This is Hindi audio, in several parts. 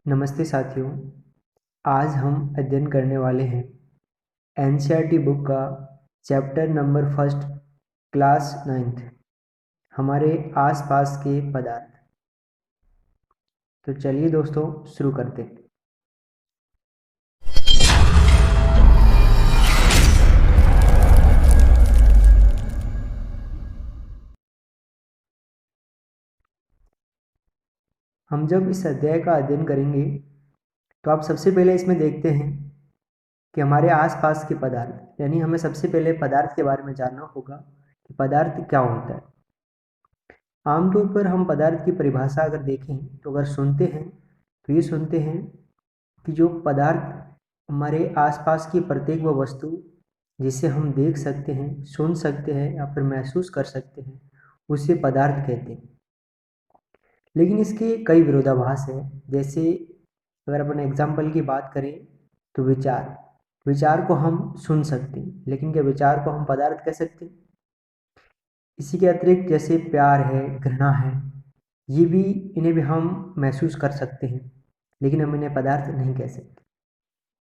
नमस्ते साथियों। आज हम अध्ययन करने वाले हैं एनसीईआरटी बुक का chapter number first, class 9th, हमारे आसपास के पदार्थ। तो चलिए दोस्तों शुरू करते हैं। हम जब इस अध्याय का अध्ययन करेंगे तो आप सबसे पहले इसमें देखते हैं कि हमारे आसपास के पदार्थ, यानी हमें सबसे पहले पदार्थ के बारे में जानना होगा कि पदार्थ क्या होता है। आमतौर पर हम पदार्थ की परिभाषा अगर देखें तो अगर सुनते हैं तो ये सुनते हैं कि जो पदार्थ हमारे आसपास की प्रत्येक वो वस्तु जिसे हम देख सकते हैं, सुन सकते हैं या फिर महसूस कर सकते हैं, उसे पदार्थ कहते हैं। लेकिन इसके कई विरोधाभास हैं। जैसे अगर अपन एग्जाम्पल की बात करें तो विचार विचार को हम सुन सकते हैं, लेकिन क्या विचार को हम पदार्थ कह सकते हैं? इसी के अतिरिक्त जैसे प्यार है, घृणा है, ये भी इन्हें भी हम महसूस कर सकते हैं, लेकिन हम इन्हें पदार्थ नहीं कह सकते।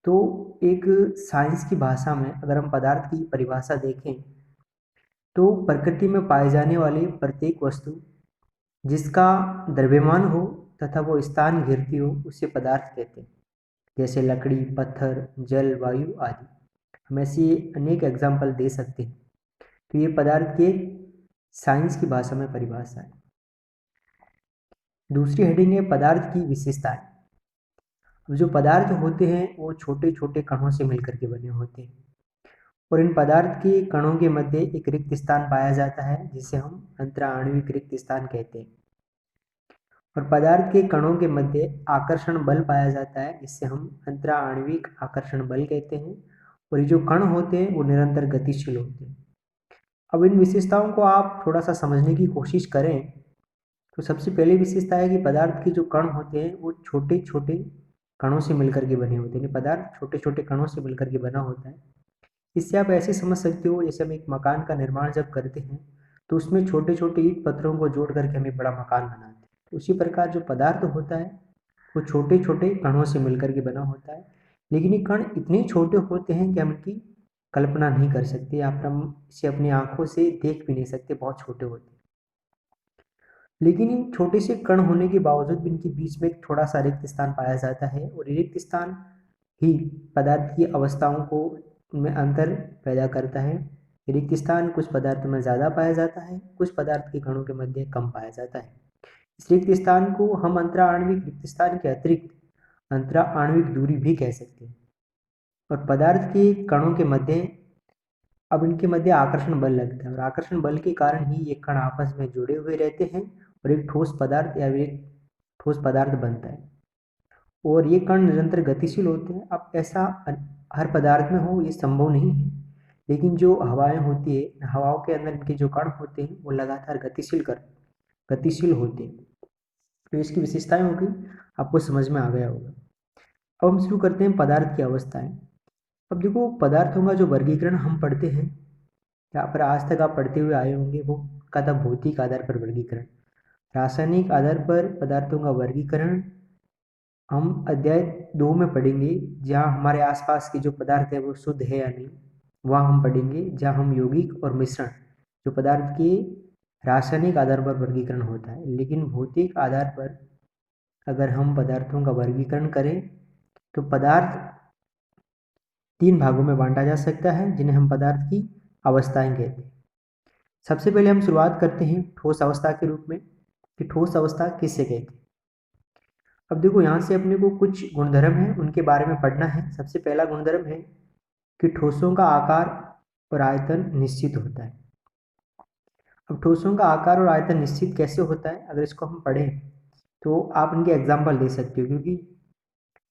तो एक साइंस की भाषा में अगर हम पदार्थ की परिभाषा देखें तो प्रकृति में पाए जाने वाली प्रत्येक वस्तु जिसका द्रव्यमान हो तथा वो स्थान घेरती हो उसे पदार्थ कहते हैं। जैसे लकड़ी, पत्थर, जल, वायु आदि। हम ऐसी अनेक एग्जाम्पल दे सकते हैं। तो ये पदार्थ की साइंस की भाषा में परिभाषा है। दूसरी हेडिंग है पदार्थ की विशेषताएं। अब जो पदार्थ होते हैं वो छोटे छोटे कणों से मिलकर के बने होते हैं, और इन पदार्थ के कणों के मध्य एक रिक्त स्थान पाया जाता है जिसे हम अंतराण्विक रिक्त स्थान कहते हैं। और पदार्थ के कणों के मध्य आकर्षण बल पाया जाता है जिसे हम अंतराण्विक आकर्षण बल कहते हैं। और ये जो कण होते हैं वो निरंतर गतिशील होते हैं। अब इन विशेषताओं को आप थोड़ा सा समझने की कोशिश करें तो सबसे पहली विशेषता है कि पदार्थ के जो कण होते हैं वो छोटे छोटे कणों से मिलकर के बने होते हैं। पदार्थ छोटे छोटे कणों से मिलकर के बना होता है। इससे आप ऐसे समझ सकते हो जैसे हम एक मकान का निर्माण जब करते हैं तो उसमें छोटे छोटे ईंट पत्थरों को जोड़ करके हमें बड़ा मकान बनाते हैं। तो उसी प्रकार जो पदार्थ होता है वो छोटे छोटे कणों से मिलकर के बना होता है, लेकिन ये कण इतने छोटे होते हैं कि हम इनकी कल्पना नहीं कर सकते या फिर हम इसे अपनी आंखों से देख भी नहीं सकते, बहुत छोटे होते हैं। लेकिन इन छोटे से कण होने के बावजूद भी इनके बीच में थोड़ा सा रिक्त स्थान पाया जाता है, और रिक्त स्थान ही पदार्थ की अवस्थाओं को में अंतर पैदा करता है। रिक्त स्थान कुछ पदार्थों में ज़्यादा पाया जाता है, कुछ पदार्थ के कणों के मध्य कम पाया जाता है। इस रिक्त स्थान को हम अंतराण्विक रिक्त स्थान के अतिरिक्त अंतराण्विक दूरी भी कह सकते हैं। और पदार्थ के कणों के मध्य अब इनके मध्य आकर्षण बल लगता है, और आकर्षण बल के कारण ही ये कण आपस में जुड़े हुए रहते हैं और एक ठोस पदार्थ या एक ठोस पदार्थ बनता है। और ये कण निरंतर गतिशील होते हैं। अब ऐसा हर पदार्थ में हो ये संभव नहीं है, लेकिन जो हवाएं होती है, हवाओं के अंदर इनके जो कण होते हैं वो लगातार गतिशील होते हैं। तो इसकी विशेषताएं होगी, आपको समझ में आ गया होगा। अब हम शुरू करते हैं पदार्थ की अवस्थाएं। अब देखो, पदार्थों का जो वर्गीकरण हम पढ़ते हैं या फिर आज तक आप पढ़ते हुए आए होंगे वो का था भौतिक आधार पर वर्गीकरण। रासायनिक आधार पर पदार्थों का वर्गीकरण हम अध्याय 2 में पढ़ेंगे, जहाँ हमारे आसपास के जो पदार्थ है वो शुद्ध है या नहीं, वहाँ हम पढ़ेंगे। जहाँ हम यौगिक और मिश्रण जो पदार्थ के रासायनिक आधार पर वर्गीकरण होता है। लेकिन भौतिक आधार पर अगर हम पदार्थों का वर्गीकरण करें तो पदार्थ 3 भागों में बांटा जा सकता है, जिन्हें हम पदार्थ की अवस्थाएं कहते हैं। सबसे पहले हम शुरुआत करते हैं ठोस अवस्था के रूप में कि ठोस अवस्था किसे कहते हैं। अब देखो, यहाँ से अपने को कुछ गुणधर्म है उनके बारे में पढ़ना है। सबसे पहला गुणधर्म है कि ठोसों का आकार और आयतन निश्चित होता है। अब ठोसों का आकार और आयतन निश्चित कैसे होता है, अगर इसको हम पढ़ें तो आप इनके एग्जाम्पल दे सकते हो। क्योंकि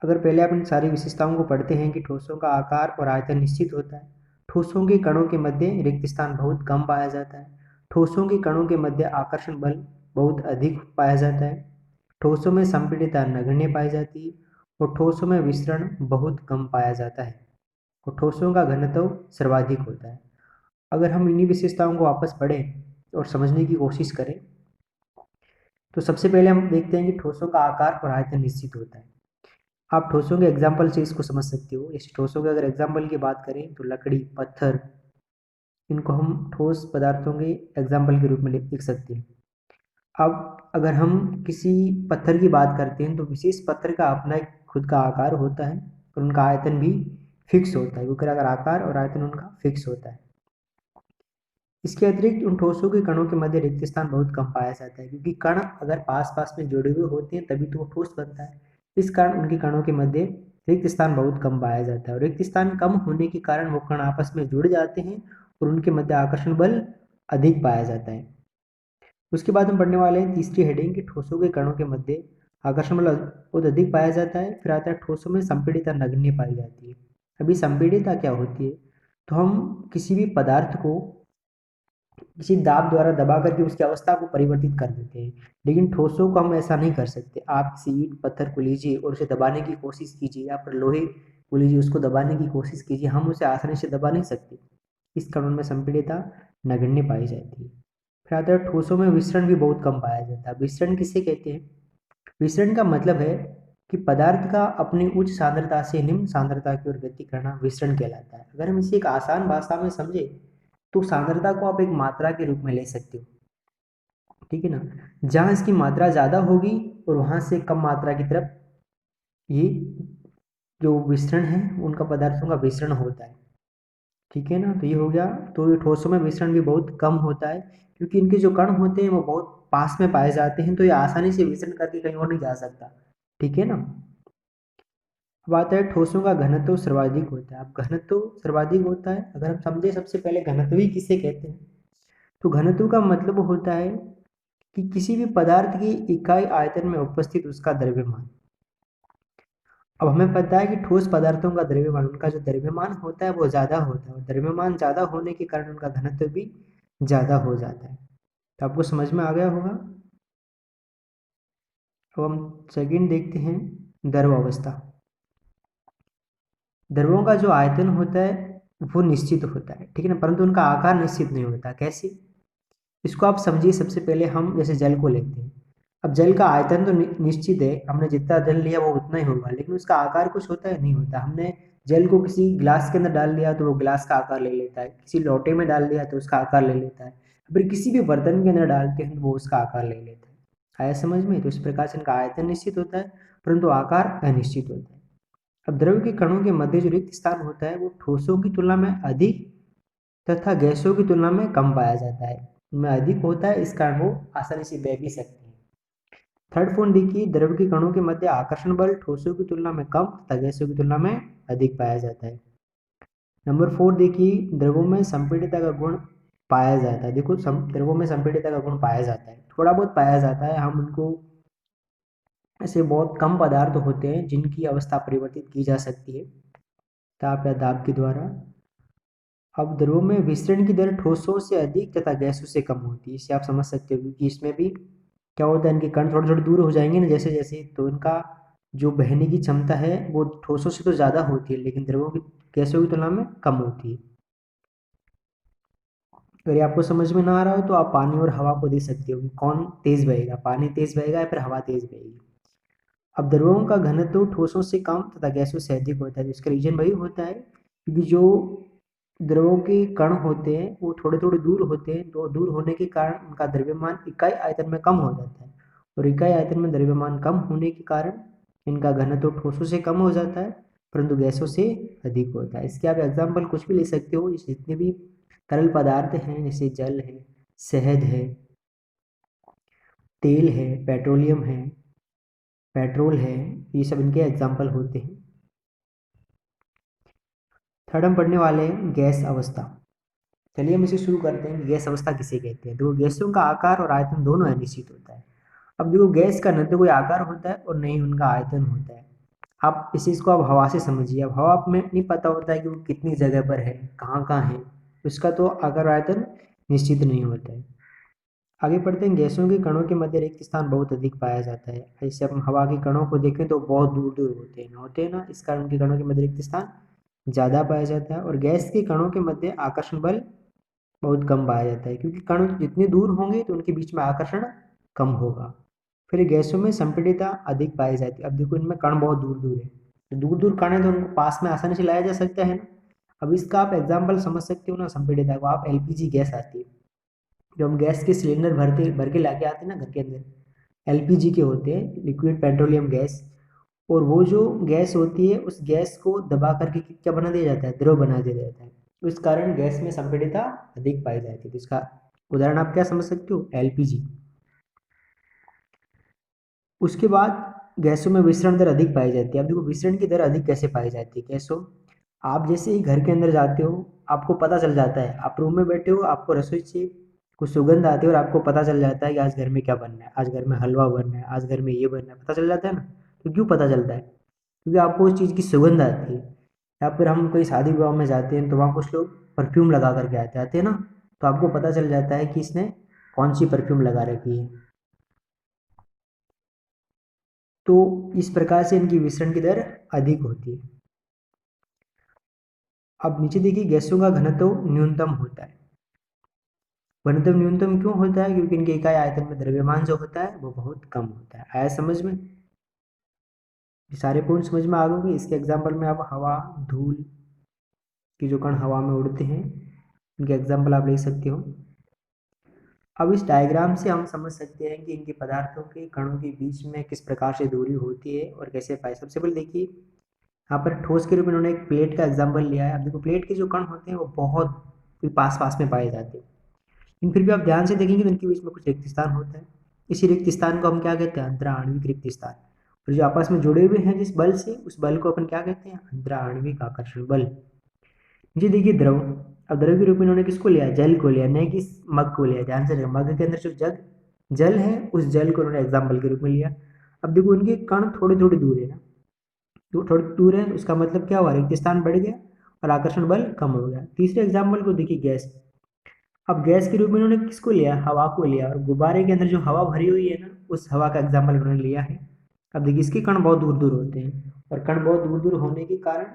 अगर पहले आप इन सारी विशेषताओं को पढ़ते हैं कि ठोसों का आकार और आयतन निश्चित होता है, ठोसों के कणों के मध्य रिक्त स्थान बहुत कम पाया जाता है, ठोसों के कणों के मध्य आकर्षण बल बहुत अधिक पाया जाता है, ठोसों में संपीड़ितता नगण्य पाई जाती है, और ठोसों में विसरण बहुत कम पाया जाता है, और ठोसों का घनत्व सर्वाधिक होता है। अगर हम इन्हीं विशेषताओं को वापस पढ़ें और समझने की कोशिश करें तो सबसे पहले हम देखते हैं कि ठोसों का आकार और आयतन निश्चित होता है। आप ठोसों के एग्जाम्पल से इसको समझ सकते हो। इस ठोसों के अगर एग्जाम्पल की बात करें तो लकड़ी, पत्थर, इनको हम ठोस पदार्थों के एग्जाम्पल के रूप में लिख सकते हैं। अब अगर हम किसी पत्थर की बात करते हैं तो विशेष पत्थर का अपना एक खुद का आकार होता है और उनका आयतन भी फिक्स होता है, क्योंकि अगर आकार और आयतन उनका फिक्स होता है। इसके अतिरिक्त उन ठोसों के कणों के मध्य रिक्त स्थान बहुत कम पाया जाता है, क्योंकि कण अगर पास पास में जुड़े हुए होते हैं तभी तो वो ठोस बनता है। इस कारण उनके कणों के मध्य रिक्त स्थान बहुत कम पाया जाता है, और रिक्त स्थान कम होने के कारण वो कण आपस में जुड़ जाते हैं और उनके मध्य आकर्षण बल अधिक पाया जाता है। उसके बाद हम पढ़ने वाले हैं तीसरी हेडिंग कि ठोसों के कणों के मध्य आकर्षण बल बहुत अधिक पाया जाता है। फिर आता है ठोसों में संपीड़ितता नगण्य पाई जाती है। अभी संपीड़ितता क्या होती है? तो हम किसी भी पदार्थ को किसी दाब द्वारा दबा करके उसकी अवस्था को परिवर्तित कर देते हैं, लेकिन ठोसों को हम ऐसा नहीं कर सकते। आप किसी ईंट पत्थर को लीजिए और उसे दबाने की कोशिश कीजिए, या फिर लोहे को लीजिए उसको दबाने की कोशिश कीजिए, हम उसे आसानी से दबा नहीं सकते। इस कारण में संपीड़ितता नगण्य पाई जाती है। फिर आता है ठोसों में विसरण भी बहुत कम पाया जाता है। विसरण किसे कहते हैं? विसरण का मतलब है कि पदार्थ का अपनी उच्च सांद्रता से निम्न सांद्रता की ओर गति करना विसरण कहलाता है। अगर हम इसे एक आसान भाषा में समझे तो सांद्रता को आप एक मात्रा के रूप में ले सकते हो, ठीक है ना। जहाँ इसकी मात्रा ज़्यादा होगी और वहाँ से कम मात्रा की तरफ ये जो विसरण है उनका पदार्थों का विसरण होता है, ठीक है ना। तो ये हो गया। तो ये ठोसों में विसरण भी बहुत कम होता है, क्योंकि इनके जो कण होते हैं वो बहुत पास में पाए जाते हैं, तो ये आसानी से विसरण करके कहीं और नहीं जा सकता, ठीक है ना। अब आता है ठोसों का घनत्व सर्वाधिक होता है। अब घनत्व सर्वाधिक होता है, अगर हम समझे सबसे पहले घनत्व ही किसे कहते हैं, तो घनत्व का मतलब होता है कि किसी भी पदार्थ की इकाई आयतन में उपस्थित उसका द्रव्यमान। अब हमें पता है कि ठोस पदार्थों का द्रव्यमान, उनका जो द्रव्यमान होता है वो ज़्यादा होता है, और द्रव्यमान ज़्यादा होने के कारण उनका घनत्व भी ज़्यादा हो जाता है। तो आपको समझ में आ गया होगा। अब हम सेकंड देखते हैं, द्रव अवस्था। द्रवों का जो आयतन होता है वो निश्चित होता है, ठीक है ना, परंतु उनका आकार निश्चित नहीं होता। कैसे? इसको आप समझिए। सबसे पहले हम जैसे जल को लेते हैं। अब जल का आयतन तो निश्चित है, हमने जितना जल लिया वो उतना ही होगा, लेकिन उसका आकार कुछ होता है? नहीं होता। हमने जल को किसी ग्लास के अंदर डाल दिया तो वो ग्लास का आकार ले लेता है, किसी लोटे में डाल दिया तो उसका आकार ले लेता है, फिर किसी भी बर्तन के अंदर डालते हैं तो वो उसका आकार ले लेता है। आया समझ में? तो इस प्रकार से इनका आयतन निश्चित होता है परंतु आकार अनिश्चित होता है। अब द्रव के कणों के मध्य जो रिक्त स्थान होता है वो ठोसों की तुलना में अधिक तथा गैसों की तुलना में कम पाया जाता है। इनमें अधिक होता है, इस कारण वो आसानी से बह भी सकते हैं। थर्ड पॉइंट देखिए, द्रव के कणों के मध्य आकर्षण बल ठोसों की तुलना में कम तथा गैसों की तुलना में अधिक पाया जाता है। नंबर 4 देखिए, द्रवों में संपीड़ितता का गुण पाया जाता है। देखो द्रवों में संपीड़ितता का गुण पाया जाता है, थोड़ा बहुत पाया जाता है। हम उनको ऐसे बहुत कम पदार्थ होते हैं जिनकी अवस्था परिवर्तित की जा सकती है ताप या दाब के द्वारा। अब द्रवों में विसरण की दर ठोसों से अधिक तथा गैसों से कम होती है। इसे आप समझ सकते हो, क्योंकि इसमें भी क्या होता है, इनके कण थोड़े थोड़े दूर हो जाएंगे ना जैसे जैसे, तो इनका जो बहने की क्षमता है वो ठोसों से तो ज़्यादा होती है लेकिन द्रवों की गैसों की तुलना में कम होती है। अगर ये आपको समझ में ना आ रहा हो तो आप पानी और हवा को दे सकते हो कि कौन तेज बहेगा, पानी तेज बहेगा या फिर हवा तेज बहेगी। अब द्रवों का घनत्व ठोसों से कम तथा गैसों से अधिक होता है। इसका रीजन वही होता है क्योंकि जो द्रवों के कण होते हैं वो थोड़े थोड़े दूर होते हैं, तो दूर होने के कारण उनका द्रव्यमान इकाई आयतन में कम हो जाता है, और इकाई आयतन में द्रव्यमान कम होने के कारण इनका घनत्व ठोसों से कम हो जाता है परंतु गैसों से अधिक होता है। इसके आप एग्जाम्पल कुछ भी ले सकते हो, जैसे जितने भी तरल पदार्थ हैं, जैसे जल है, शहद है, तेल है, पेट्रोलियम है, पेट्रोल है, ये सब इनके एग्जाम्पल होते हैं। थर्ड हम पढ़ने वाले हैं गैस अवस्था। चलिए हम इसे शुरू करते हैं कि गैस अवस्था किसे कहते हैं। देखो गैसों का आकार और आयतन दोनों अनिश्चित होता है। अब देखो गैस का न तो कोई आकार होता है और न ही उनका आयतन होता है। आप इस चीज़ को आप हवा से समझिए। अब हवा में नहीं पता होता है कि वो कितनी जगह पर है, कहाँ कहाँ है, उसका तो आकार आयतन निश्चित नहीं होता है। आगे बढ़ते हैं, गैसों के कणों के मध्य रिक्त स्थान बहुत अधिक पाया जाता है। जैसे हम हवा के कणों को देखें तो बहुत दूर दूर होते हैं ना, इस कारण उनके कणों के मध्य रिक्त स्थान ज़्यादा पाया जाता है। और गैस के कणों के मध्य आकर्षण बल बहुत कम पाया जाता है, क्योंकि कण जितने दूर होंगे तो उनके बीच में आकर्षण कम होगा। फिर गैसों में संपीड़ितता अधिक पाई जाती है। अब देखो इनमें कण बहुत दूर दूर है, तो दूर दूर कण है तो उनको पास में आसानी से लाया जा सकता है ना। अब इसका आप एग्जाम्पल समझ सकते हो ना संपीड़िता को। आप एलपीजी गैस आती है, जो हम गैस के सिलेंडर भर के लाके आते हैं ना घर के अंदर, एलपीजी के होते हैं, लिक्विड पेट्रोलियम गैस। और वो जो गैस होती है उस गैस को दबा करके क्या बना दिया जाता है, द्रव बना दिया जाता है। तो इस कारण गैस में संपीड़ितता अधिक पाई जाती है। तो इसका उदाहरण आप क्या समझ सकते हो, एलपीजी। उसके बाद गैसों में विसरण दर अधिक पाई जाती है। अब देखो विसरण की दर अधिक कैसे पाई जाती है गैसों। आप जैसे ही घर के अंदर जाते हो आपको पता चल जाता है, आप रूम में बैठे हो, आपको रसोई से कुछ सुगंध आती है और आपको पता चल जाता है कि आज घर में क्या बनना है, आज घर में हलवा बनना है, आज घर में ये बनना है, पता चल जाता है ना। तो क्यों पता चलता है, क्योंकि आपको उस चीज़ की सुगंध आती है। या फिर हम कोई शादी विवाह में जाते हैं तो वहाँ कुछ लोग परफ्यूम लगा करके आते हैं ना, तो आपको पता चल जाता है कि इसने कौन सी परफ्यूम लगा रखी है। तो इस प्रकार से इनकी विसरण की दर अधिक होती है। अब नीचे देखिए, गैसों का घनत्व न्यूनतम होता है। घनत्व न्यूनतम क्यों होता है, क्योंकि इनके इकाई आयतन में द्रव्यमान जो होता है वो बहुत कम होता है। आया समझ में, ये सारे पॉइंट समझ में आ गए। इसके एग्जाम्पल में आप हवा, धूल की जो कण हवा में उड़ते हैं इनके एग्जाम्पल आप ले सकते हो। अब इस डायग्राम से हम समझ सकते हैं कि इनके पदार्थों के कणों के बीच में किस प्रकार से दूरी होती है और कैसे पाए। सबसे पहले देखिए, यहाँ पर ठोस के रूप में इन्होंने एक प्लेट का एग्जाम्पल लिया है। अब देखो प्लेट के जो कण होते हैं वो बहुत पास पास में पाए जाते हैं, लेकिन फिर भी आप ध्यान से देखेंगे तो इनके बीच में कुछ रिक्त स्थान होता है। इसी रिक्त स्थान को हम क्या कहते हैं, अंतराणविक रिक्त स्थान। और जो आपस में जुड़े हुए हैं जिस बल से, उस बल को अपन क्या कहते हैं, अंतराणविक आकर्षण बल। जी देखिए द्रव, अब द्रव के रूप में इन्होंने किसको लिया, जल को लिया, नहीं कि मग को लिया। ध्यान से रखिए, मग के अंदर जो जल है उस जल को उन्होंने एग्जाम्पल के रूप में लिया। अब देखो इनके कण थोड़े थोड़े दूर है ना, तो थोड़ी दूर है, तो इसका मतलब क्या हुआ, रिक्त स्थान बढ़ गया और आकर्षण बल कम हो गया। तीसरे एग्जाम्पल को देखिए, गैस। अब गैस के रूप में इन्होंने किसको लिया, हवा को लिया, और गुब्बारे के अंदर जो हवा भरी हुई है ना उस हवा का एग्जाम्पल इन्होंने लिया है। अब देखिए इसके कण बहुत दूर दूर होते हैं, और कण बहुत दूर दूर होने के कारण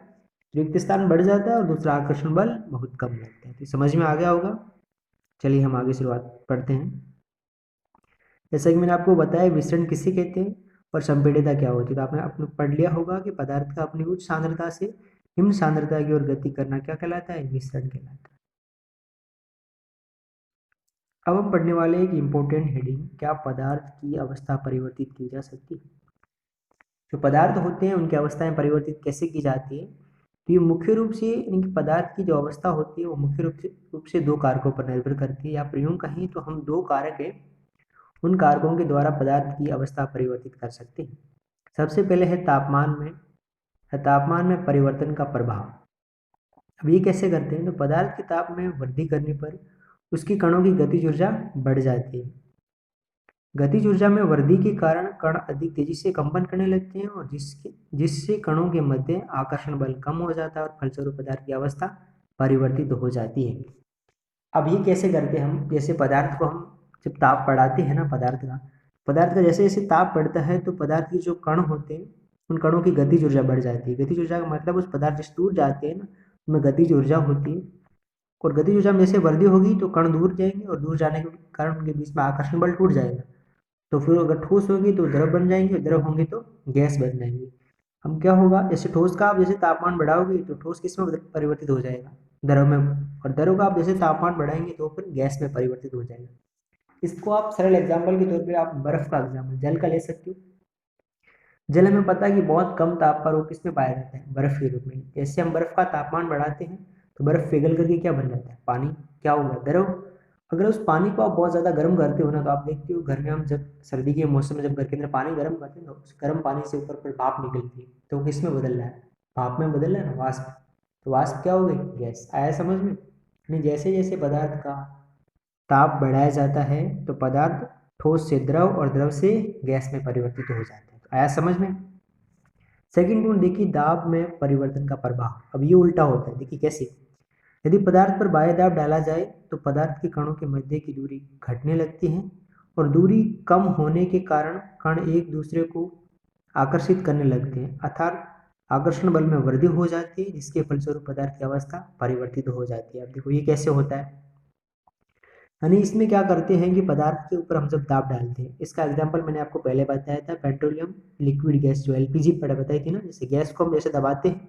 रिक्त स्थान बढ़ जाता है और दूसरा आकर्षण बल बहुत कम लगता है। तो समझ में आ गया होगा। चलिए हम आगे शुरुआत पढ़ते हैं। जैसा कि मैंने आपको बताया विसरण किसे कहते हैं और संपीड़ितता क्या होती है, तो आपने अपने पढ़ लिया होगा कि पदार्थ का अपनी उच्च सांद्रता से निम्न सांद्रता की ओर गति करना क्या कहलाता है, विसरण कहलाता है। अब हम पढ़ने वाले एक इम्पोर्टेंट हेडिंग, क्या पदार्थ की अवस्था परिवर्तित की जा सकती है। जो पदार्थ होते हैं उनकी अवस्थाएं परिवर्तित कैसे की जाती है, तो ये मुख्य रूप से इनकी पदार्थ की जो अवस्था होती है वो मुख्य रूप से दो कारकों पर निर्भर करती है, या फिर यूं कहें तो हम दो कारक है, उन कारकों के द्वारा पदार्थ की अवस्था परिवर्तित कर सकते हैं। सबसे पहले है तापमान में परिवर्तन का प्रभाव। अब ये कैसे करते हैं, तो पदार्थ के ताप में वृद्धि करने पर उसकी कणों की गतिज ऊर्जा बढ़ जाती है। गतिज ऊर्जा में वृद्धि के कारण कण अधिक तेजी से कंपन करने लगते हैं, और जिससे कणों के मध्य आकर्षण बल कम हो जाता है और फलस्वरूप पदार्थ की अवस्था परिवर्तित हो जाती है। अब ये कैसे करते हैं हम, जैसे पदार्थ को हम जब ताप बढ़ाते हैं ना, पदार्थ का जैसे जैसे ताप बढ़ता है तो पदार्थ के जो कण होते हैं उन कणों की गतिज ऊर्जा बढ़ जाती है। गतिज ऊर्जा का मतलब उस पदार्थ जिस दूर जाते हैं ना उनमें गतिज ऊर्जा होती है, और गतिज ऊर्जा में जैसे वृद्धि होगी तो कण दूर जाएंगे, और दूर जाने के कारण उनके बीच में आकर्षण बल टूट जाएगा। तो फिर अगर ठोस होगी तो द्रव बन जाएंगे, और द्रव होंगे तो गैस बन जाएंगे। हम क्या होगा, जैसे ठोस का आप जैसे तापमान बढ़ाओगे तो ठोस किस में परिवर्तित हो जाएगा, द्रव में। और द्रव का आप जैसे तापमान बढ़ाएंगे तो फिर गैस में परिवर्तित हो जाएगा। इसको आप सरल एग्जाम्पल के तौर पे आप बर्फ का एग्जाम्पल जल का ले सकते हो। जल हमें पता है कि बहुत कम ताप पर वो किस में पाया जाता है, बर्फ के रूप में। जैसे हम बर्फ का तापमान बढ़ाते हैं तो बर्फ पिघल करके क्या बन जाता है, पानी। क्या होगा, द्रव। अगर उस पानी को आप बहुत ज़्यादा गर्म करते हो ना, तो आप देखते हो घर में हम जब सर्दी के मौसम में जब घर के अंदर पानी गर्म करते हैं तो उस गर्म पानी से ऊपर पर भाप निकलती है, तो वो किस में बदल रहा है, भाप में बदल रहा है ना, वाष्प। तो वाष्प क्या हो गई, गैस। आया समझ में। यानी जैसे जैसे पदार्थ का ताप बढ़ाया जाता है तो पदार्थ ठोस से द्रव और द्रव से गैस में परिवर्तित हो जाता है। तो आया समझ में। सेकंड पॉइंट देखिए, दाब में परिवर्तन का प्रभाव। अब ये उल्टा होता है, देखिए कैसे। यदि पदार्थ पर बाह्य दाब डाला जाए तो पदार्थ के कणों के मध्य की दूरी घटने लगती है, और दूरी कम होने के कारण कण एक दूसरे को आकर्षित करने लगते हैं, अर्थात आकर्षण बल में वृद्धि हो जाती है, जिसके फलस्वरूप पदार्थ की अवस्था परिवर्तित हो जाती है। अब देखो ये कैसे होता है। यानी इसमें क्या करते हैं कि पदार्थ के ऊपर हम जब दाब डालते हैं, इसका एग्जांपल मैंने आपको पहले बताया था, पेट्रोलियम लिक्विड गैस जो एलपीजी पढ़ा बताई थी ना, जैसे गैस को हम जैसे दबाते हैं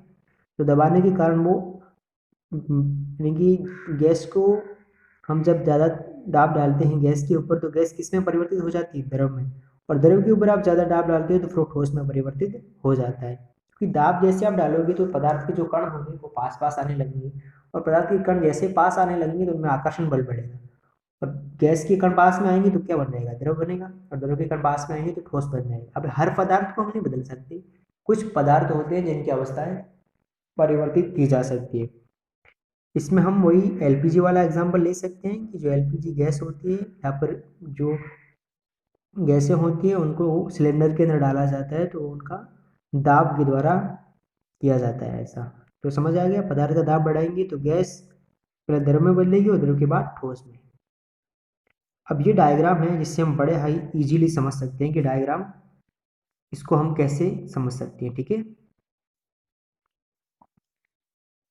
तो दबाने के कारण वो यानी कि गैस को हम जब ज़्यादा दाब डालते हैं गैस के ऊपर तो गैस किस में परिवर्तित हो जाती है, द्रव में। और द्रव के ऊपर आप ज़्यादा दाब डालते हो तो फिर ठोस में परिवर्तित हो जाता है, क्योंकि दाब जैसे आप डालोगे तो पदार्थ के जो कण होंगे वो पास पास आने लगेंगे, और पदार्थ के कण जैसे पास आने लगेंगे तो उनमें आकर्षण बल बढ़ेगा, और गैस के कण पास में आएंगे तो क्या बन जाएगा, द्रव बनेगा, और द्रव के कण पास में आएंगे तो ठोस बन जाएगा। अब हर पदार्थ को हम नहीं बदल सकते, कुछ पदार्थ होते हैं जिनकी अवस्थाएं परिवर्तित की जा सकती है। इसमें हम वही एलपीजी वाला एग्जांपल ले सकते हैं कि जो एलपीजी गैस होती है या फिर जो गैसें होती है उनको सिलेंडर के अंदर डाला जाता है तो उनका दाब के द्वारा किया जाता है ऐसा। तो समझ आ गया, पदार्थ का दाब बढ़ाएंगे तो गैस पहले द्रव में बदलेगी और द्रव के बाद ठोस में। अब ये डायग्राम है जिससे हम बड़े हाई इजीली समझ सकते हैं कि डायग्राम इसको हम कैसे समझ सकते हैं, ठीक है।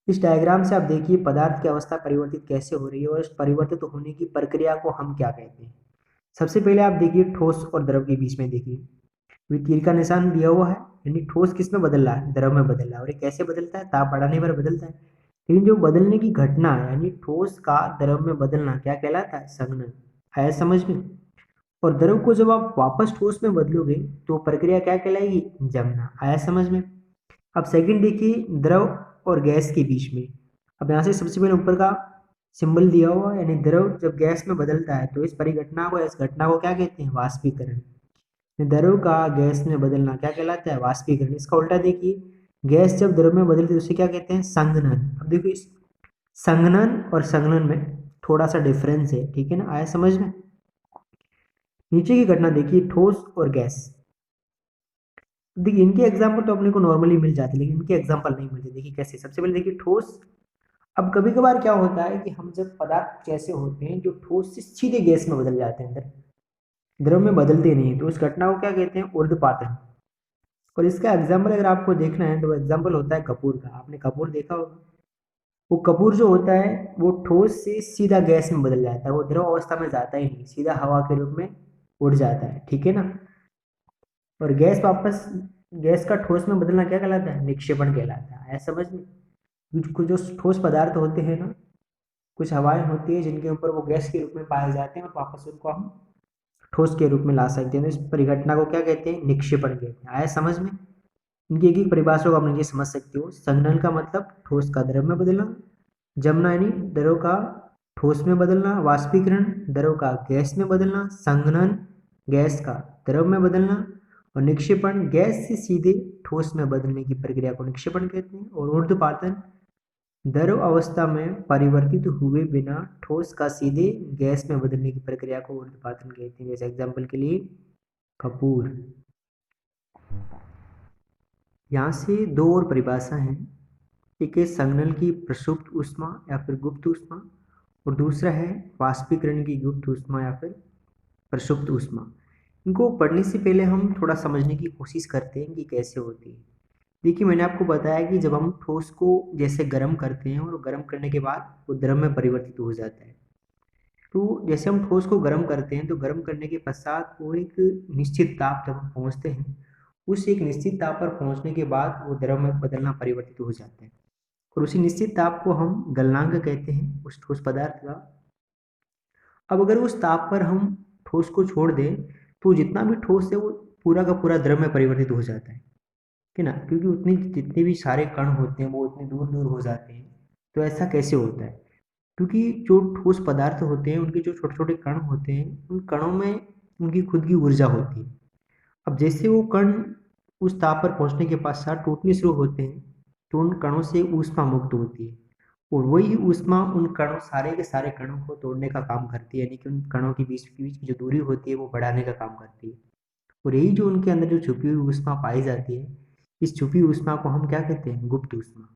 इस डायग्राम से आप देखिए पदार्थ की अवस्था परिवर्तित कैसे हो रही है और इस परिवर्तित होने की प्रक्रिया को हम क्या कहते हैं। सबसे पहले आप देखिए ठोस और द्रव के बीच में देखिए, तीर का निशान दिया हुआ है, यानी ठोस किस में बदल रहा है, द्रव में बदल रहा है, और ये कैसे बदलता है, ताप बढ़ाने पर बदलता है। लेकिन जो बदलने की घटना है यानी ठोस का द्रव में बदलना क्या कहलाता है, संघनन। आया समझ में। और द्रव को जब आप वापस ठोस में बदलोगे तो प्रक्रिया क्या कहलाएगी, जमना। आया समझ में। अब सेकंड देखिए द्रव और गैस के बीच में, अब यहाँ से सबसे पहले ऊपर का सिंबल दिया हुआ यानी द्रव जब गैस में बदलता है तो इस परिघटना को, इस घटना को क्या कहते हैं, वाष्पीकरण। द्रव का गैस में बदलना क्या कहलाता है, वाष्पीकरण। इसका उल्टा देखिए, गैस जब द्रव में बदलती है उसे क्या कहते हैं, संघनन। अब देखो इस संघनन और संघनन में थोड़ा सा डिफरेंस है, ठीक है ना, आया समझ में। नीचे की घटना देखिए ठोस और गैस। देखिए इनके एग्जाम्पल तो अपने को नॉर्मली मिल जाते हैं लेकिन इनके एग्जाम्पल नहीं मिलते। देखिए कैसे, सबसे पहले देखिए ठोस। अब कभी कभार क्या होता है कि हम जब पदार्थ कुछ ऐसे होते हैं जो ठोस से सीधे गैस में बदल जाते हैं, अंदर द्रव में बदलते नहीं, तो उस घटना को क्या कहते हैं, ऊर्ध्वपातन। और इसका एग्जाम्पल अगर आपको देखना है तो एग्जाम्पल होता है कपूर का। आपने कपूर देखा होगा, वो कपूर जो होता है वो ठोस से सीधा गैस में बदल जाता है, वो द्रव अवस्था में जाता ही नहीं, सीधा हवा के रूप में उड़ जाता है, ठीक है ना। और गैस वापस, गैस का ठोस में बदलना क्या कहलाता है, निक्षेपण कहलाता है। ऐसा समझ में। कुछ जो ठोस पदार्थ होते हैं ना, कुछ हवाएं होती है जिनके ऊपर वो गैस के रूप में पाए जाते हैं और वापस उनको हम ठोस के रूप में ला सकते हैं, तो इस परिघटना को क्या कहते हैं, निक्षेपण कहते हैं। आया समझ में। इनकी एक एक परिभाषा को आप नीचे समझ सकते हो। संघनन का मतलब ठोस का द्रव में बदलना, जमना यानी द्रव का ठोस में बदलना, वाष्पीकरण द्रव का गैस में बदलना, संघनन गैस का द्रव में बदलना, और निक्षेपण गैस से सीधे ठोस में बदलने की प्रक्रिया को निक्षेपण कहते हैं। और ऊर्ध्वपातन द्रव अवस्था में परिवर्तित हुए बिना ठोस का सीधे गैस में बदलने की प्रक्रिया को ऊर्ध्वपातन कहते हैं। जैसे एग्जाम्पल के लिए कपूर। यहाँ से दो और परिभाषा हैं, एक है संघनन की प्रसुप्त ऊष्मा या फिर गुप्त ऊष्मा, और दूसरा है वाष्पीकरण की गुप्त ऊष्मा या फिर प्रसुप्त ऊष्मा। इनको पढ़ने से पहले हम थोड़ा समझने की कोशिश करते हैं कि कैसे होती है। देखिए मैंने आपको बताया कि जब हम ठोस को जैसे गर्म करते हैं और गर्म करने के बाद वो द्रव में परिवर्तित हो जाता है, तो जैसे हम ठोस को गर्म करते हैं तो गर्म करने के पश्चात वो एक निश्चित ताप जब हम पहुँचते हैं, उस एक निश्चित ताप पर पहुँचने के बाद वो द्रव में बदलना परिवर्तित हो जाता है, और उसी निश्चित ताप को हम गलनांक कहते हैं उस ठोस पदार्थ का। अब अगर उस ताप पर हम ठोस को छोड़ दें तो जितना भी ठोस है वो पूरा का पूरा द्रव में परिवर्तित हो जाता है ना, क्योंकि उतनी जितने भी सारे कण होते हैं वो इतने दूर दूर हो जाते हैं। तो ऐसा कैसे होता है, क्योंकि जो ठोस पदार्थ होते हैं उनके जो छोटे छोटे कण होते हैं उन कणों में उनकी खुद की ऊर्जा होती है। अब जैसे वो कण उस ताप पर पहुंचने के पश्चात टूटने शुरू होते हैं तो उन कणों से ऊष्मा मुक्त होती है, और वही ऊष्मा उन कणों, सारे के सारे कणों को तोड़ने का काम करती है, यानी कि उन कणों के बीच की जो दूरी होती है वो बढ़ाने का काम करती है। और यही जो उनके अंदर जो छुपी हुई ऊष्मा पाई जाती है, इस छुपी ऊष्मा को हम क्या कहते हैं, गुप्त ऊष्मा।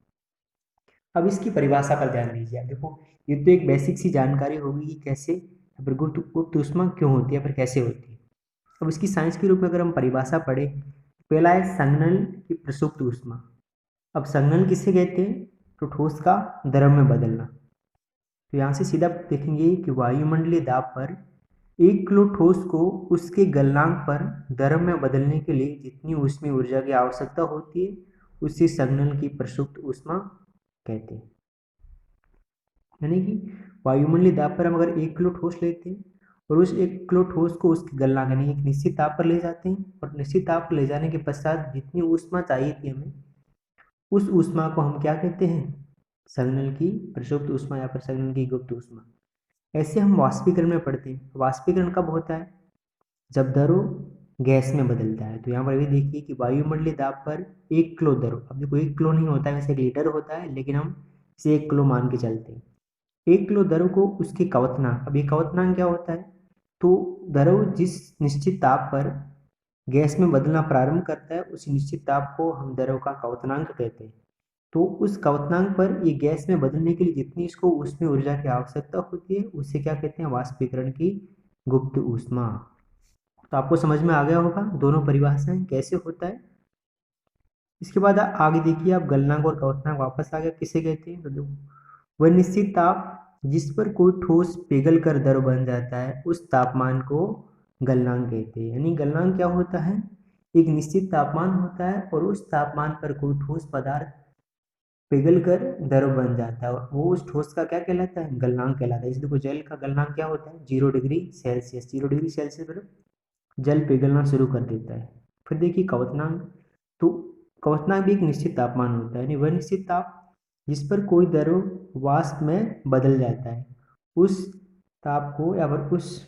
अब इसकी परिभाषा पर ध्यान दीजिए। अब देखो ये तो एक बेसिक सी जानकारी होगी कि कैसे फिर गुप्त गुप्त ऊष्मा क्यों होती है फिर कैसे होती है। अब इसकी साइंस के रूप में अगर हम परिभाषा पढ़े, पहला है संघनन की प्रसुप्त ऊष्मा। अब संघनन किसे कहते हैं, तो ठोस का द्रव में बदलना, तो यहाँ से सीधा देखेंगे कि वायुमंडलीय दाब पर 1 किलो ठोस को उसके गलनांक पर द्रव में बदलने के लिए जितनी ऊष्मीय ऊर्जा की आवश्यकता होती है उसी संघनन की प्रसुप्त ऊष्मा कहते हैं। यानी कि वायुमंडलीय दाब पर हम अगर 1 किलो ठोस लेते हैं और उस 1 किलो ठोस को उसके गलनांक यानी एक निश्चित ताप पर ले जाते हैं और निश्चित ताप पर ले जाने के पश्चात जितनी ऊष्मा चाहिए थी हमें उस ऊष्मा को हम क्या कहते हैं, संघनन की प्रसुप्त ऊष्मा या फिर संघनन की गुप्त ऊष्मा। ऐसे हम वाष्पीकरण में पढ़ते हैं। वाष्पीकरण कब होता है, जब द्रव गैस में बदलता है। तो यहाँ पर भी देखिए कि वायुमंडलीय दाब पर 1 किलो द्रव, अब देखो 1 किलो नहीं होता है, वैसे 1 लीटर होता है, लेकिन हम इसे 1 किलो मान के चलते हैं। 1 किलो द्रव को उसके क्वथनांक, अब ये क्वथनांक क्या होता है, तो द्रव जिस निश्चित ताप पर गैस में बदलना प्रारंभ करता है उस निश्चित ताप को हम द्रव का क्वथनांक कहते हैं। तो उस क्वथनांक पर ये गैस में बदलने के लिए जितनी इसको ऊष्मीय ऊर्जा की आवश्यकता होती है उसे क्या कहते हैं, वाष्पीकरण की गुप्त ऊष्मा। तो आपको समझ में आ गया होगा दोनों परिभाषाएं कैसे होता है। इसके बाद आगे देखिए आप, गलनांक और क्वथनांक वापस आ गया, किसे कहते हैं, तो देखो वह निश्चित ताप जिस पर कोई ठोस पिघल कर द्रव बन जाता है उस तापमान को गलनांक कहते हैं। यानी गलनांक क्या होता है, एक निश्चित तापमान होता है और उस तापमान पर कोई ठोस पदार्थ पिघल कर द्रव बन जाता है, वो उस ठोस का क्या कहलाता है, गलनांक कहलाता है। जैसे देखो जल का गलनांक क्या होता है, 0 डिग्री सेल्सियस। 0 डिग्री सेल्सियस पर जल पिघलना शुरू कर देता है। फिर देखिए क्वथनांक, तो क्वथनांक भी एक निश्चित तापमान होता है, यानी वह निश्चित ताप जिस पर कोई द्रव वाष्प में बदल जाता है उस ताप को या फिर उस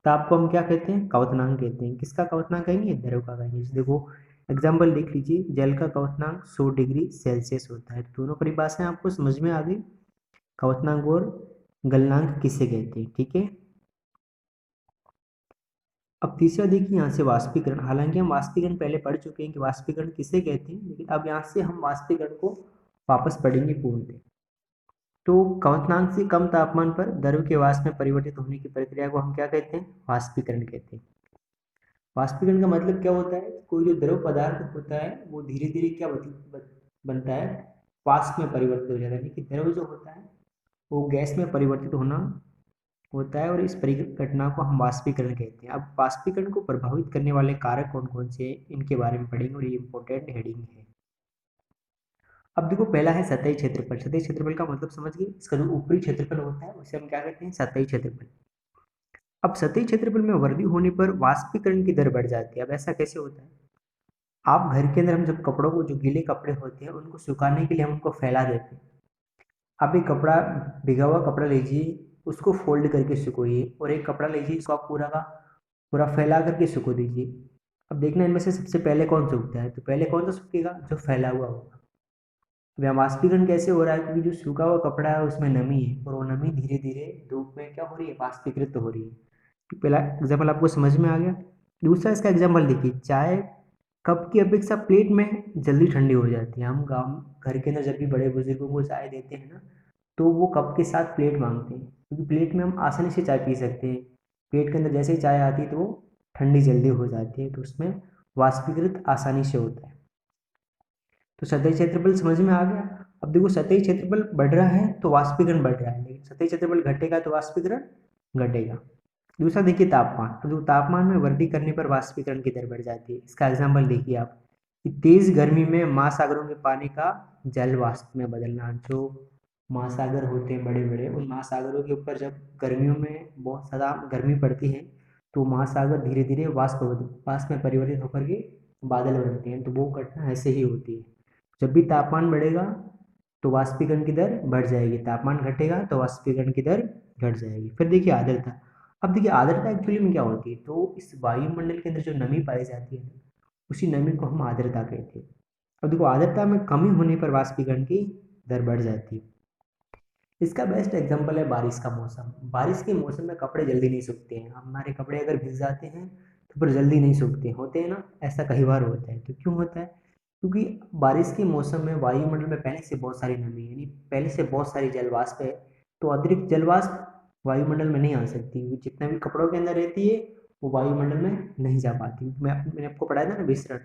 ताप को हम क्या कहते हैं, क्वथनांक कहते हैं। किसका क्वथनांक कहेंगे, द्रव का कहेंगे। जैसे देखो एग्जाम्पल देख लीजिए, जल का क्वथनांक 100 डिग्री सेल्सियस होता है। तो दोनों परिभाषाएं आपको समझ में आ गई, क्वथनांक और गलनांक किसे कहते हैं, ठीक है। अब तीसरा देखिए यहाँ से वाष्पीकरण, हालांकि हम वाष्पीकरण पहले पढ़ चुके हैं कि वाष्पीकरण किसे कहते हैं, लेकिन अब यहाँ से हम वाष्पीकरण को वापस पढ़ेंगे पूर्णतः। तो क्वथनांक से कम तापमान पर द्रव के वाष्प में परिवर्तित होने की प्रक्रिया को हम क्या कहते हैं, वाष्पीकरण कहते हैं। वाष्पीकरण का मतलब क्या होता है, कोई जो द्रव पदार्थ होता है वो धीरे धीरे क्या बनता है, वाष्प में परिवर्तित हो जाता है। यानी कि द्रव जो होता है वो गैस में परिवर्तित होना होता है और इस घटना को हम वाष्पीकरण कहते हैं। अब वाष्पीकरण को प्रभावित करने वाले कारक कौन कौन से हैं इनके बारे में पढ़ेंगे और ये इंपॉर्टेंट हेडिंग है। अब देखो पहला है सतही क्षेत्रफल। सतही क्षेत्रफल का मतलब समझ गए, इसका जो ऊपरी क्षेत्रफल होता है उसे हम क्या कहते हैं, सतही क्षेत्रफल। अब सतही क्षेत्रफल में वृद्धि होने पर वाष्पीकरण की दर बढ़ जाती है। अब ऐसा कैसे होता है, आप घर के अंदर हम जब कपड़ों को, जो गीले कपड़े होते हैं उनको सुखाने के लिए हम उनको फैला देते हैं। आप एक कपड़ा, भीगा हुआ कपड़ा लीजिए, उसको फोल्ड करके सुखोइए, और एक कपड़ा लीजिए इसको आप पूरा का पूरा फैला करके सुखो दीजिए। अब देखना इनमें से सबसे पहले कौन सूखता है, तो पहले कौन सा सूखेगा, जो फैला हुआ होगा। अब यहाँ वाष्पीकरण कैसे हो रहा है, क्योंकि जो सूखा हुआ कपड़ा है उसमें नमी है और वो नमी धीरे धीरे धूप में क्या हो रही है, वाष्पीकृत हो रही है। तो पहला एग्जाम्पल आपको समझ में आ गया। दूसरा इसका एग्जाम्पल देखिए, चाय कप की अपेक्षा प्लेट में जल्दी ठंडी हो जाती है। हम गाँव घर के अंदर जब भी बड़े बुजुर्गों को चाय देते हैं ना, तो वो कप के साथ प्लेट मांगते हैं, क्योंकि प्लेट में हम आसानी से चाय पी सकते हैं। प्लेट के अंदर जैसे ही चाय आती है तो वो ठंडी जल्दी हो जाती है, तो उसमें वाष्पीकृत आसानी से होता है। तो सतही क्षेत्रफल समझ में आ गया। अब देखो सतही क्षेत्रफल बढ़ रहा है तो वाष्पीकरण बढ़ रहा है, लेकिन सतही क्षेत्रफल घटेगा तो वाष्पीकरण घटेगा। दूसरा देखिए तापमान, तो जो तापमान में वृद्धि करने पर वाष्पीकरण की दर बढ़ जाती है। इसका एग्जाम्पल देखिए आप, कि तेज गर्मी में महासागरों के पानी का जल वाष्प में बदलना। जो महासागर होते हैं बड़े बड़े, उन महासागरों के ऊपर जब गर्मियों में बहुत ज़्यादा गर्मी पड़ती है तो महासागर धीरे धीरे वाष्प में परिवर्तित होकर के बादल बनते हैं। तो वो घटना ऐसे ही होती है, जब भी तापमान बढ़ेगा तो वाष्पीकरण की दर बढ़ जाएगी, तापमान घटेगा तो वाष्पीकरण की दर घट जाएगी। फिर देखिए आर्द्रता। अब देखिए आर्द्रता एक्चुअली में क्या होती है, तो इस वायुमंडल के अंदर जो नमी पाई जाती है उसी नमी को हम आर्द्रता कहते हैं। अब देखो आर्द्रता में कमी होने पर वाष्पीकरण की दर बढ़ जाती है। इसका बेस्ट एग्जांपल है बारिश का मौसम। बारिश के मौसम में कपड़े जल्दी नहीं सूखते हैं। हमारे कपड़े अगर भीग जाते हैं तो फिर जल्दी नहीं सूखते होते हैं ना, ऐसा कई बार होता है। तो क्यों होता है, क्योंकि बारिश के मौसम में वायुमंडल में पहले से बहुत सारी नमी है, यानी पहले से बहुत सारी जलवाष्प है। तो अतिरिक्त जलवाष्प वायुमंडल में नहीं आ सकती, क्योंकि जितना भी कपड़ों के अंदर रहती है वो वायुमंडल में नहीं जा पाती। मैंने आपको पढ़ाया था ना विसरण,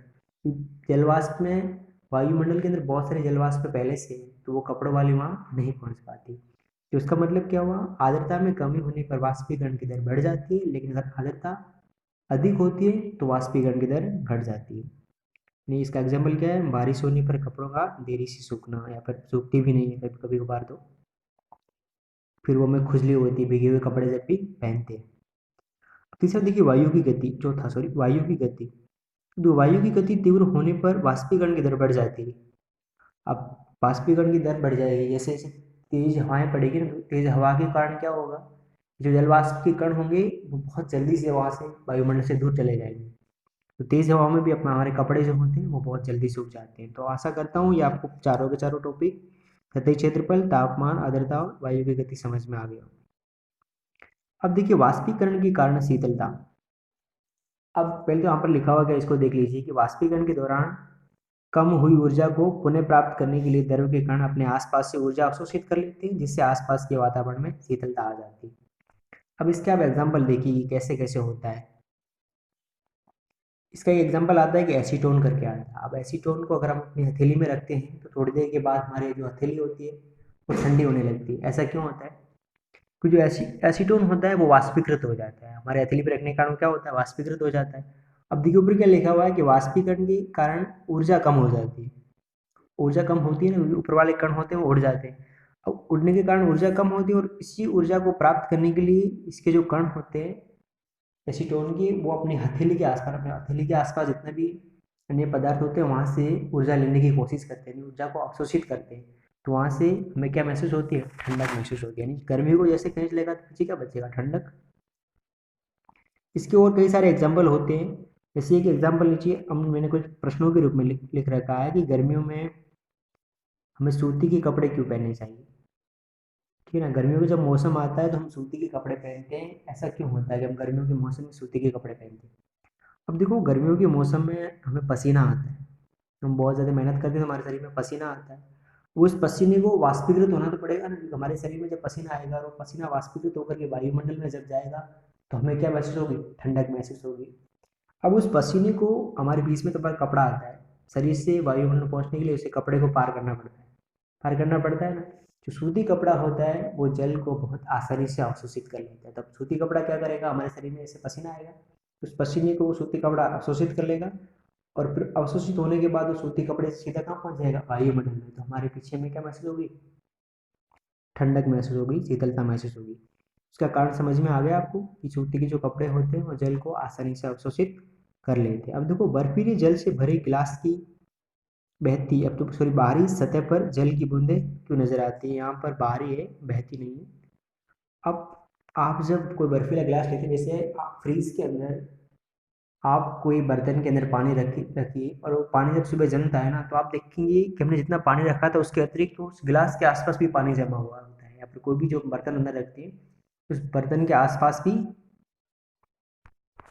जलवाष्प में वायुमंडल के अंदर बहुत सारी जलवाष्प पहले से है, तो वो कपड़ों वाली वहाँ नहीं पहुँच पाती। तो इसका मतलब क्या हुआ, आर्द्रता में कमी होने पर वाष्पीकरण की दर बढ़ जाती है, लेकिन अगर आर्द्रता अधिक होती है तो वाष्पीकरण की दर घट जाती है। नहीं, इसका एग्जाम्पल क्या है, बारिश होने पर कपड़ों का देरी से सूखना, या फिर सूखती भी नहीं है कभी कभी कभार, तो फिर वो हमें खुजली होती है भीगे हुए कपड़े जब भी पहनते हैं। तीसरा देखिए वायु की गति, चौथा सॉरी वायु की गति। तो वायु की गति तीव्र होने पर वाष्पीकरण की दर बढ़ जाती है। अब वाष्पीकरण की दर बढ़ जाएगी, जैसे जैसे तेज हवाएं पड़ेगी ना, तो तेज हवा के कारण क्या होगा, जो जल वाष्प के कण होंगे वो बहुत जल्दी से वहां से वायुमंडल से दूर चले जाएंगे। तो तेज हवा में भी अपना हमारे कपड़े जो होते हैं वो बहुत जल्दी सूख जाते हैं। तो आशा करता हूँ ये आपको चारों के चारों टॉपिक, सतही क्षेत्रफल, तापमान, आर्द्रता और वायु की गति समझ में आ गया। अब देखिए वाष्पीकरण के कारण शीतलता। अब पहले तो यहाँ पर लिखा हुआ क्या, इसको देख लीजिए कि वाष्पीकरण के दौरान कम हुई ऊर्जा को पुनः प्राप्त करने के लिए द्रव के कण अपने आसपास से ऊर्जा अवशोषित कर लेते हैं, जिससे आसपास के वातावरण में शीतलता आ जाती है। अब इसके आप एग्जाम्पल देखिए कि कैसे कैसे होता है। इसका एक एग्जाम्पल आता है कि एसीटोन करके आता है। अब एसीटोन को अगर हम अपनी हथेली में रखते हैं तो थोड़ी देर के बाद हमारी जो हथेली होती है वो ठंडी होने लगती है। ऐसा क्यों होता है, क्योंकि जो एसीटोन होता है वो वाष्पीकृत हो जाता है। हमारे हथेली पर रखने के कारण क्या होता है, वाष्पीकृत हो जाता है। अब देखिए ऊपर क्या लिखा हुआ है कि वाष्पीकरण के कारण ऊर्जा कम हो जाती है। ऊर्जा कम होती है ना, ऊपर वाले कण होते हैं वो उड़ जाते हैं। अब उड़ने के कारण ऊर्जा कम होती है, और इसी ऊर्जा को प्राप्त करने के लिए इसके जो कण होते हैं एसीटोन की, वो अपनी हथेली के आसपास, अपने हथेली के आसपास जितने भी अन्य पदार्थ होते हैं वहां से ऊर्जा लेने की कोशिश करते हैं, ऊर्जा को अवशोषित करते हैं। तो वहां से हमें क्या महसूस होती है, ठंडक महसूस होती है। यानी गर्मी को जैसे खींच लेगा तो नीचे क्या बचेगा, ठंडक। इसके और कई सारे एग्जाम्पल होते हैं। जैसे एक एग्जाम्पल नीचे मैंने कुछ प्रश्नों के रूप में लिख रखा है कि गर्मियों में हमें सूती के कपड़े क्यों पहनने चाहिए। ठीक है ना, गर्मियों का जब मौसम आता है तो हम सूती के कपड़े पहनते हैं। ऐसा क्यों होता है कि हम गर्मियों के मौसम में सूती के कपड़े पहनते हैं। अब देखो गर्मियों के मौसम में हमें पसीना आता है, हम बहुत ज़्यादा मेहनत करते हैं तो हमारे शरीर में पसीना आता है। उस पसीने को वाष्पीकृत होना तो पड़ेगा ना, क्योंकि हमारे शरीर में जब पसीना आएगा और वो पसीना वाष्पीकृत होकर के वायुमंडल में जब जाएगा तो हमें क्या महसूस होगी, ठंडक महसूस होगी। अब उस पसीने को, हमारे बीच में तो पर कपड़ा आता है, शरीर से वायुमंडल पहुंचने के लिए उसे कपड़े को पार करना पड़ता है, पार करना पड़ता है ना। जो सूती कपड़ा होता है वो जल को बहुत आसानी से अवशोषित कर लेता है। तब सूती कपड़ा क्या करेगा, हमारे शरीर में जैसे पसीना आएगा उस पसीने को वो सूती कपड़ा अवशोषित कर लेगा, और फिर अवशोषित होने के बाद वो सूती कपड़े से सीधा कहाँ पहुंच जाएगा, वायुमंडल में। तो हमारे पीछे में क्या महसूस होगी, ठंडक महसूस होगी, शीतलता महसूस होगी। उसका कारण समझ में आ गया आपको कि सूती के जो कपड़े होते हैं वो जल को आसानी से अवशोषित कर लेते हैं। अब देखो बर्फीले जल से भरे गिलास की बहती, अब तो सॉरी बाहरी सतह पर जल की बूंदें क्यों नजर आती है, यहाँ पर बाहरी है, बहती नहीं है। अब आप जब कोई बर्फीला गिलास लेते हैं, जैसे आप फ्रीज के अंदर आप कोई बर्तन के अंदर पानी रखिए और वो पानी जब सुबह जमता है ना, तो आप देखेंगे कि हमने जितना पानी रखा था उसके अतिरिक्त उस गिलास के आसपास भी पानी जमा हुआ होता है, या फिर कोई भी जो बर्तन अंदर रखते हैं उस बर्तन के आसपास भी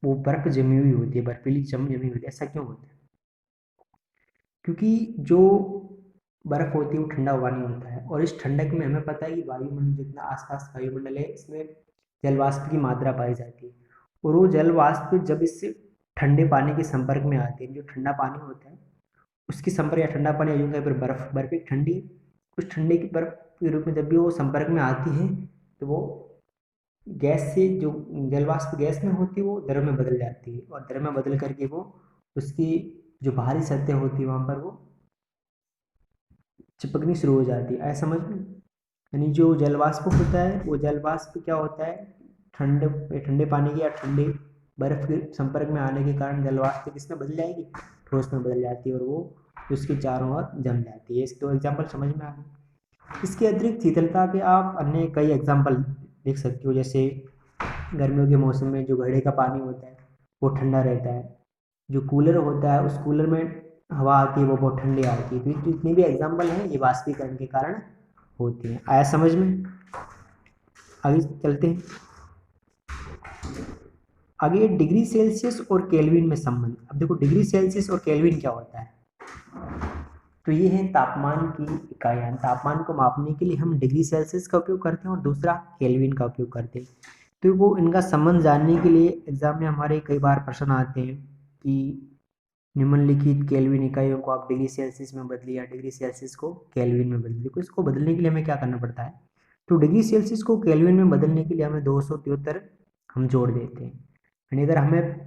वो बर्फ जमी हुई होती है, बर्फीली जमी होती है। ऐसा क्यों होता है, क्योंकि जो बर्फ होती है वो ठंडा हुआ नहीं होता है, और इस ठंडक में हमें पता है कि वायुमंडल, जितना आसपास वायुमंडल है इसमें जल वाष्प की मात्रा पाई जाती है। और वो जल वाष्प जब इस ठंडे पानी के संपर्क में आते हैं, जो ठंडा पानी होता है उसकी संपर्क, या ठंडा पानी यूं कहें, फिर बर्फ, बर्फ एक ठंडी, उस ठंडे की बर्फ के रूप में जब भी वो संपर्क में आती है तो वो गैस से, जो जल वाष्प गैस में होती है वो द्रव में बदल जाती है, और द्रव में बदल करके वो उसकी जो बाहरी सतह होती है वहां पर वो चिपकनी शुरू हो जाती है। ऐसा समझ में, यानी जो जल वाष्प होता है वो जल वाष्प क्या होता है, ठंडे ठंडे पानी के या ठंडे बर्फ के संपर्क में आने के कारण जल वाष्प किसमें बदल जाएगी, ठोस में बदल जाती है, और वो उसके चारों ओर जम जाती है। इसके दो एग्जाम्पल समझ में आ गए। इसके अतिरिक्त शीतलता के आप अन्य कई एग्जाम्पल देख सकते हो, जैसे गर्मियों के मौसम में जो घड़े का पानी होता है वो ठंडा रहता है, जो कूलर होता है उस कूलर में हवा आती है वो बहुत ठंडी आती है। तो ये जितनी भी एग्जाम्पल हैं ये वाष्पीकरण के कारण होती हैं। आया समझ में, आगे चलते हैं। आगे डिग्री सेल्सियस और केल्विन में संबंध। अब देखो डिग्री सेल्सियस और केल्विन क्या होता है, तो ये है तापमान की इकाइयाँ। तापमान को मापने के लिए हम डिग्री सेल्सियस का उपयोग करते हैं और दूसरा केल्विन का उपयोग करते हैं। तो वो इनका संबंध जानने के लिए एग्जाम में हमारे कई बार प्रश्न आते हैं कि निम्नलिखित केल्विन इकाइयों को आप डिग्री सेल्सियस में बदलिए या डिग्री सेल्सियस को केल्विन में बदलिए। तो इसको बदलने के लिए हमें क्या करना पड़ता है, तो डिग्री सेल्सियस को केल्विन में बदलने के लिए हमें 273 हम जोड़ देते हैं। यानी अगर हमें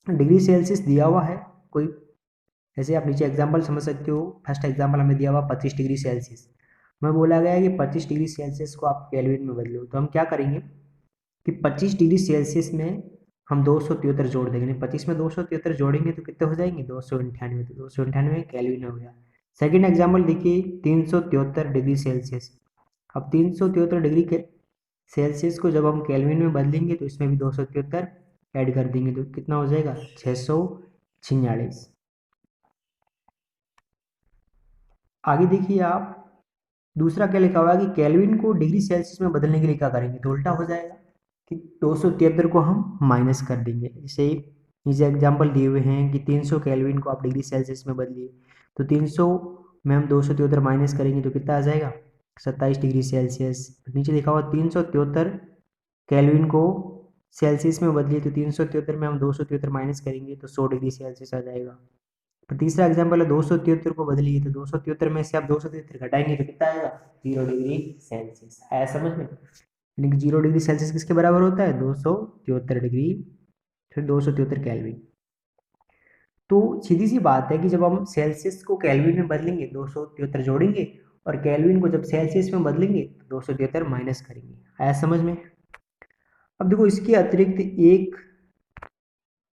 डिग्री सेल्सियस दिया हुआ है कोई, जैसे आप नीचे एग्जाम्पल समझ सकते हो, फर्स्ट एग्जाम्पल हमें दिया हुआ 25 डिग्री सेल्सियस, हमें बोला गया है कि 25 डिग्री सेल्सियस को आप केल्विन में बदलो। तो हम क्या करेंगे कि 25 डिग्री सेल्सियस में हम 273 जोड़ देंगे। 25 में 273 जोड़ेंगे तो कितने हो जाएंगे, 298। तो 298 केल्विन हो गया। सेकेंड एग्जाम्पल देखिए 373 डिग्री सेल्सियस। अब 373 डिग्री के सेल्सियस को जब हम केल्विन में बदलेंगे तो इसमें भी 273 ऐड कर देंगे तो कितना हो जाएगा, 646। आगे देखिए आप, दूसरा क्या लिखा हुआ है कि केल्विन को डिग्री सेल्सियस में बदलने के लिए क्या करेंगे, तो उल्टा हो जाएगा कि 273 को हम माइनस कर देंगे। जैसे नीचे एग्जाम्पल दिए हुए हैं कि 300 केल्विन को आप डिग्री सेल्सियस में बदलिए, तो 300 में हम 273 माइनस करेंगे तो कितना आ जाएगा, 27 डिग्री सेल्सियस। नीचे लिखा हुआ 373 केल्विन को सेल्सियस में बदलिए, तो 373 में हम 273 माइनस करेंगे तो 100 डिग्री सेल्सियस आ जाएगा। तो तीसरा एग्जाम्पल है 273 को बदलिए, तो 273 में से आप 273 घटाएंगे तो कितना आएगा, 0 डिग्री सेल्सियस। आया समझ में, यानी कि 0 डिग्री सेल्सियस किसके बराबर होता है, 273 डिग्री, फिर 273 केल्विन। तो सीधी सी बात है कि जब हम सेल्सियस को केल्विन में बदलेंगे 273 जोड़ेंगे, और केल्विन को जब सेल्सियस में बदलेंगे तो 273 माइनस करेंगे। आया समझ में। अब देखो इसके अतिरिक्त एक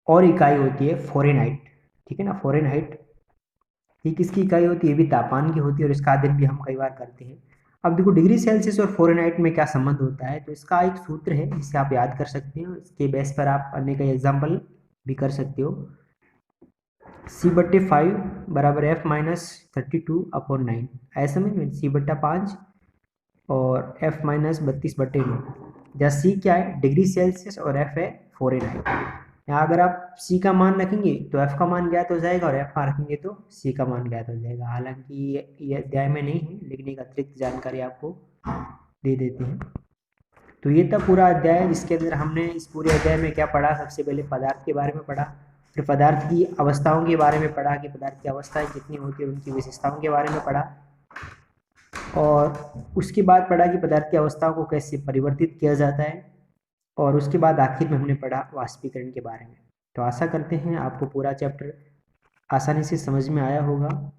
और इकाई होती है फ़ारेनहाइट, ठीक है ना। फ़ारेनहाइट ये किसकी इकाई होती है, ये भी तापमान की होती है और इसका अध्ययन भी हम कई बार करते हैं। अब देखो डिग्री सेल्सियस और फ़ारेनहाइट में क्या संबंध होता है, तो इसका एक सूत्र है जिसे आप याद कर सकते हो। इसके बेस पर आप अन्य कई एग्जाम्पल भी कर सकते हो। C/5 बराबर F-32/9। ऐसा समझ में, C/5 और F-32/9, जहाँ C क्या है, डिग्री सेल्सियस, और F है फ़ारेनहाइट। यहाँ अगर आप C का मान रखेंगे तो F का मान ज्ञात हो जाएगा, और F का रखेंगे तो C का मान ज्ञात हो जाएगा। हालांकि ये अध्याय में नहीं है, लेकिन एक अतिरिक्त जानकारी आपको दे देते हैं। तो ये था पूरा अध्याय, जिसके अंदर हमने इस पूरे अध्याय में क्या पढ़ा, सबसे पहले पदार्थ के बारे में पढ़ा, फिर पदार्थ की अवस्थाओं के बारे में पढ़ा कि पदार्थ की अवस्थाएं कितनी होती है, उनकी विशेषताओं के बारे में पढ़ा, और उसके बाद पढ़ा कि पदार्थ की अवस्थाओं को कैसे परिवर्तित किया जाता है, और उसके बाद आखिर में हमने पढ़ा वाष्पीकरण के बारे में। तो आशा करते हैं आपको पूरा चैप्टर आसानी से समझ में आया होगा।